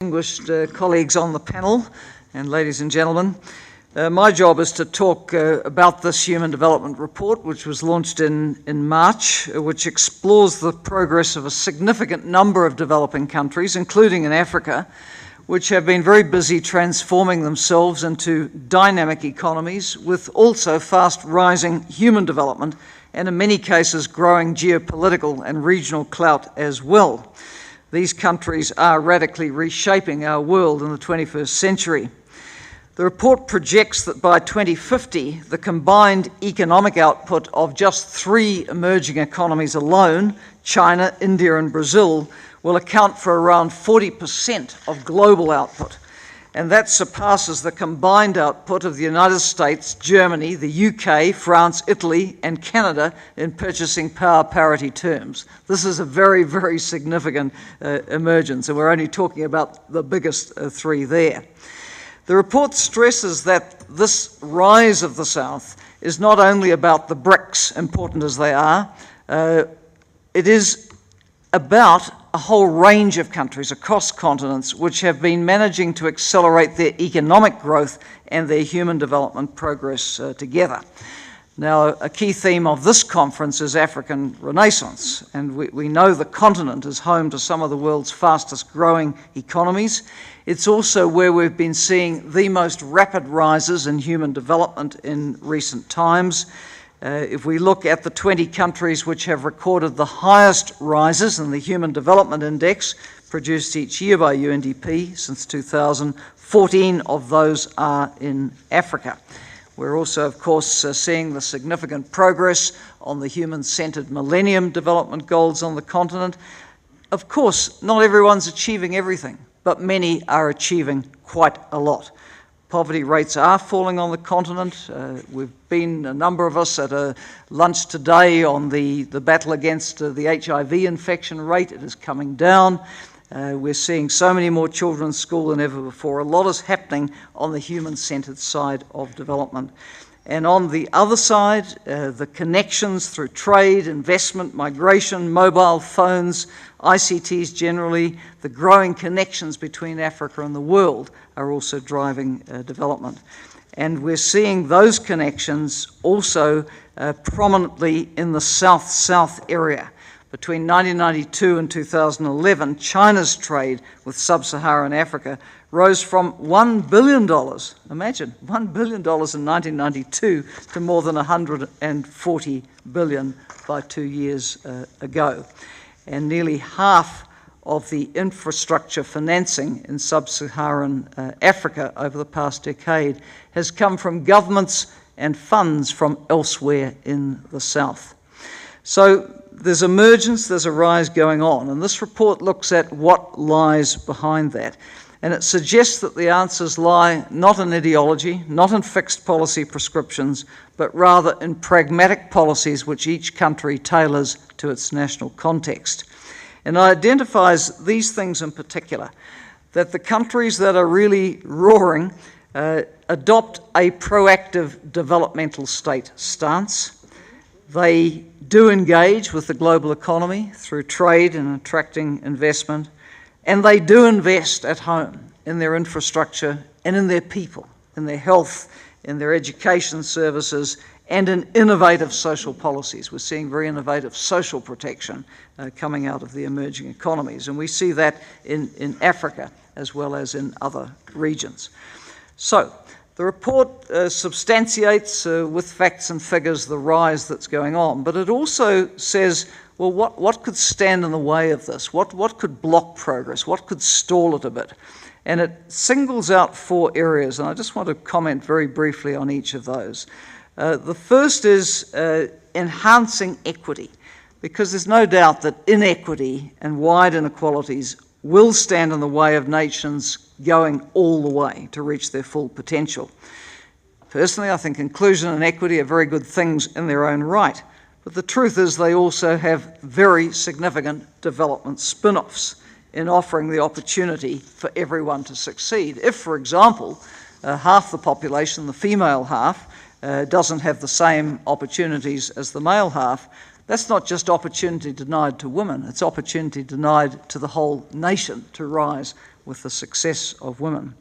Distinguished colleagues on the panel and ladies and gentlemen, my job is to talk about this Human Development Report, which was launched in March, which explores the progress of a significant number of developing countries, including in Africa, which have been very busy transforming themselves into dynamic economies with also fast rising human development and in many cases growing geopolitical and regional clout as well. These countries are radically reshaping our world in the 21st century. The report projects that by 2050, the combined economic output of just 3 emerging economies alone, China, India and Brazil, will account for around 40% of global output. And that surpasses the combined output of the United States, Germany, the UK, France, Italy, and Canada in purchasing power parity terms. This is a very, very significant emergence, and we're only talking about the biggest 3 there. The report stresses that this rise of the South is not only about the BRICS, important as they are, it is about a whole range of countries across continents which have been managing to accelerate their economic growth and their human development progress together. Now, a key theme of this conference is African Renaissance, and we know the continent is home to some of the world's fastest growing economies. It's also where we've been seeing the most rapid rises in human development in recent times. If we look at the 20 countries which have recorded the highest rises in the Human Development Index produced each year by UNDP since 2000, 14 of those are in Africa. We're also, of course, seeing the significant progress on the human-centered Millennium Development Goals on the continent. Of course, not everyone's achieving everything, but many are achieving quite a lot. Poverty rates are falling on the continent. We've been, a number of us, at a lunch today on the battle against the HIV infection rate. It is coming down. We're seeing so many more children in school than ever before. A lot is happening on the human-centered side of development. And on the other side, the connections through trade, investment, migration, mobile phones, ICTs generally, the growing connections between Africa and the world are also driving development. And we're seeing those connections also prominently in the South-South area. Between 1992 and 2011, China's trade with sub-Saharan Africa rose from $1 billion, imagine, $1 billion in 1992 to more than $140 billion by 2 years ago. And nearly half of the infrastructure financing in sub-Saharan Africa over the past decade has come from governments and funds from elsewhere in the South. So there's emergence, there's a rise going on, and this report looks at what lies behind that. And it suggests that the answers lie not in ideology, not in fixed policy prescriptions, but rather in pragmatic policies which each country tailors to its national context. And it identifies these things in particular, that the countries that are really roaring adopt a proactive developmental state stance. They do engage with the global economy through trade and attracting investment, and they do invest at home in their infrastructure and in their people, in their health, in their education services, and in innovative social policies. We're seeing very innovative social protection coming out of the emerging economies, and we see that in Africa as well as in other regions. So, the report substantiates with facts and figures the rise that's going on, but it also says, well, what could stand in the way of this? What could block progress? What could stall it a bit? And it singles out 4 areas, and I just want to comment very briefly on each of those. The first is enhancing equity, because there's no doubt that inequity and wide inequalities will stand in the way of nations going all the way to reach their full potential. Personally, I think inclusion and equity are very good things in their own right, but the truth is they also have very significant development spin-offs in offering the opportunity for everyone to succeed. If, for example, half the population, the female half, doesn't have the same opportunities as the male half, That's not just opportunity denied to women, it's opportunity denied to the whole nation to rise with the success of women.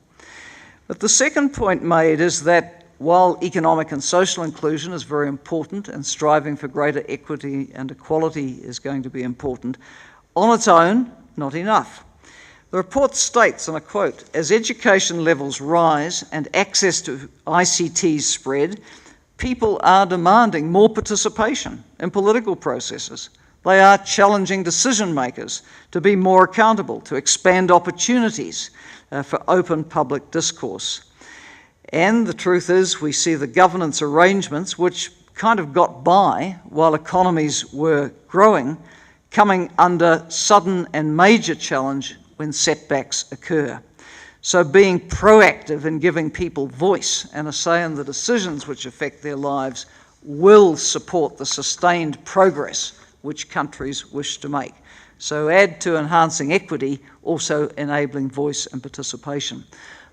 But the second point made is that while economic and social inclusion is very important and striving for greater equity and equality is going to be important, on its own, not enough. The report states, and I quote, "As education levels rise and access to ICTs spread, people are demanding more participation in political processes. They are challenging decision makers to be more accountable, to expand opportunities for open public discourse. And the truth is, we see the governance arrangements, which kind of got by while economies were growing, coming under sudden and major challenge when setbacks occur. So being proactive in giving people voice and a say in the decisions which affect their lives will support the sustained progress which countries wish to make. So add to enhancing equity, also enabling voice and participation.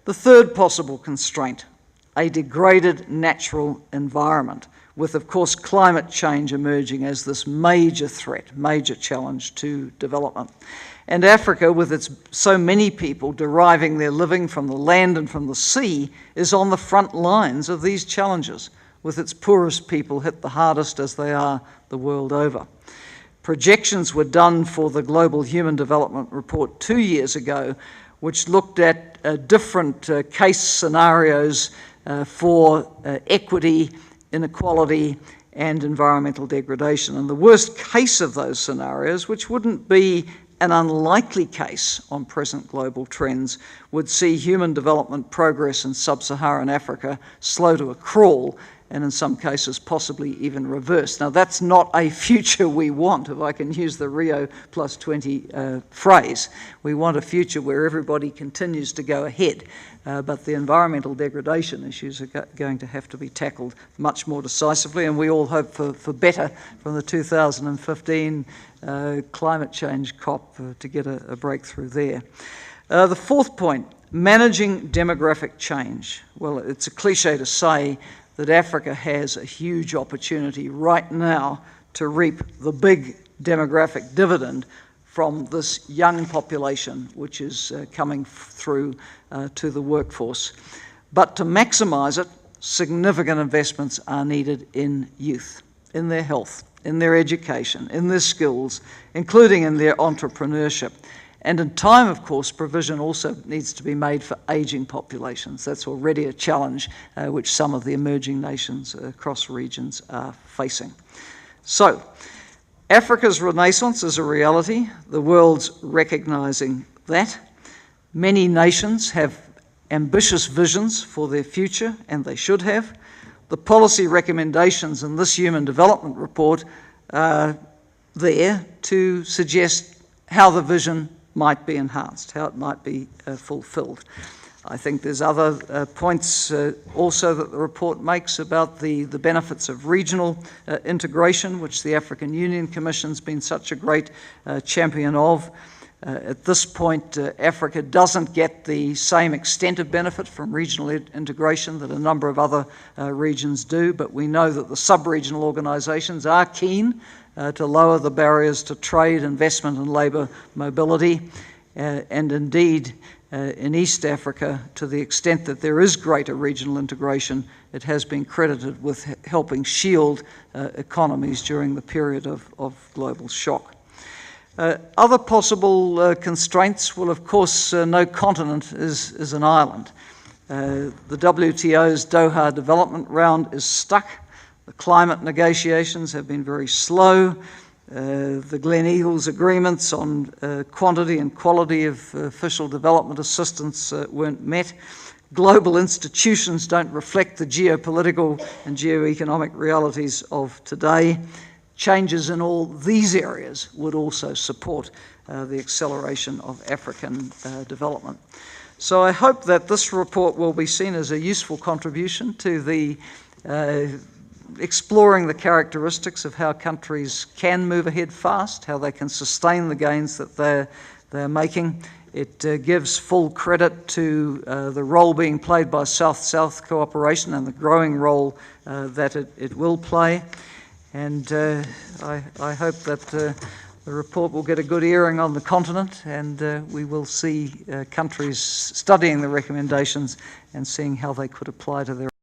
The third possible constraint, a degraded natural environment, with of course climate change emerging as this major threat, major challenge to development. And Africa, with its so many people deriving their living from the land and from the sea, is on the front lines of these challenges, with its poorest people hit the hardest as they are the world over. Projections were done for the Global Human Development Report 2 years ago, which looked at different case scenarios for equity, inequality, and environmental degradation. And the worst case of those scenarios, which wouldn't be an unlikely case on present global trends, would see human development progress in sub-Saharan Africa slow to a crawl, and in some cases possibly even reverse. Now that's not a future we want, if I can use the Rio plus 20 phrase. We want a future where everybody continues to go ahead, but the environmental degradation issues are going to have to be tackled much more decisively, and we all hope for better from the 2015 climate change COP to get a breakthrough there. The fourth point, managing demographic change. Well, it's a cliche to say that Africa has a huge opportunity right now to reap the big demographic dividend from this young population which is coming through to the workforce. But to maximise it, significant investments are needed in youth, in their health, in their education, in their skills, including in their entrepreneurship. And in time, of course, provision also needs to be made for ageing populations. That's already a challenge which some of the emerging nations across regions are facing. So, Africa's renaissance is a reality. The world's recognising that. Many nations have ambitious visions for their future, and they should have. The policy recommendations in this Human Development Report are there to suggest how the vision might be enhanced, how it might be fulfilled. I think there's other points also that the report makes about the benefits of regional integration, which the African Union Commission's been such a great champion of. At this point, Africa doesn't get the same extent of benefit from regional integration that a number of other regions do, but we know that the sub-regional organisations are keen to lower the barriers to trade, investment and labour mobility, and indeed in East Africa, to the extent that there is greater regional integration, it has been credited with helping shield economies during the period of global shock. Other possible constraints, well, of course, no continent is an island. The WTO's Doha Development Round is stuck. The climate negotiations have been very slow. The Gleneagles agreements on quantity and quality of official development assistance weren't met. Global institutions don't reflect the geopolitical and geoeconomic realities of today. Changes in all these areas would also support the acceleration of African development. So I hope that this report will be seen as a useful contribution to the exploring the characteristics of how countries can move ahead fast, how they can sustain the gains that they're making. It gives full credit to the role being played by South-South cooperation and the growing role that it will play. And I hope that The report will get a good hearing on the continent, and we will see countries studying the recommendations and seeing how they could apply to their